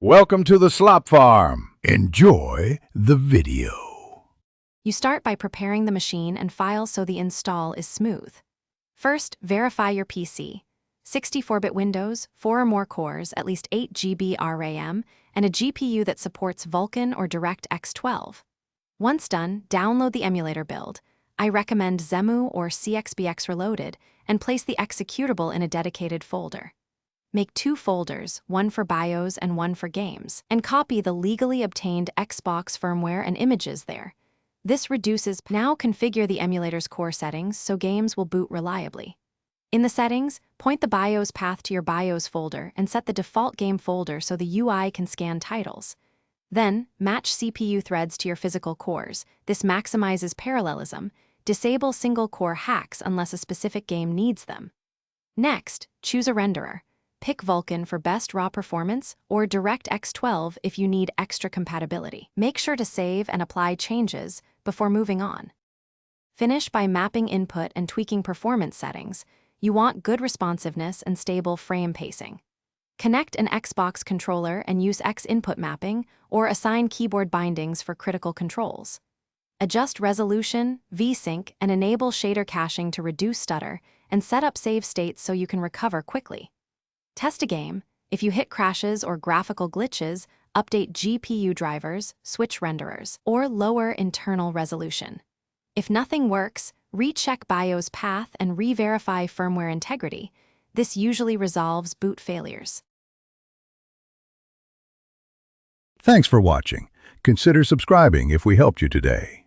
Welcome to the slop farm. Enjoy the video. You start by preparing the machine and files so the install is smooth. First, verify your PC. 64-bit Windows, 4 or more cores, at least 8 GB RAM, and a GPU that supports Vulkan or DirectX 12. Once done, download the emulator build. I recommend Xemu or CXBX Reloaded, and place the executable in a dedicated folder. Make 2 folders, one for BIOS and one for games, and copy the legally obtained Xbox firmware and images there. This reduces. Now configure the emulator's core settings so games will boot reliably. In the settings, point the BIOS path to your BIOS folder and set the default game folder so the UI can scan titles. Then, match CPU threads to your physical cores. This maximizes parallelism. Disable single-core hacks unless a specific game needs them. Next, choose a renderer. Pick Vulkan for best raw performance or DirectX 12 if you need extra compatibility. Make sure to save and apply changes before moving on. Finish by mapping input and tweaking performance settings. You want good responsiveness and stable frame pacing. Connect an Xbox controller and use X input mapping or assign keyboard bindings for critical controls. Adjust resolution, VSync, and enable shader caching to reduce stutter, and set up save states so you can recover quickly. Test a game. If you hit crashes or graphical glitches, update GPU drivers, switch renderers, or lower internal resolution. If nothing works, recheck BIOS path and re-verify firmware integrity. This usually resolves boot failures. Thanks for watching. Consider subscribing if we helped you today.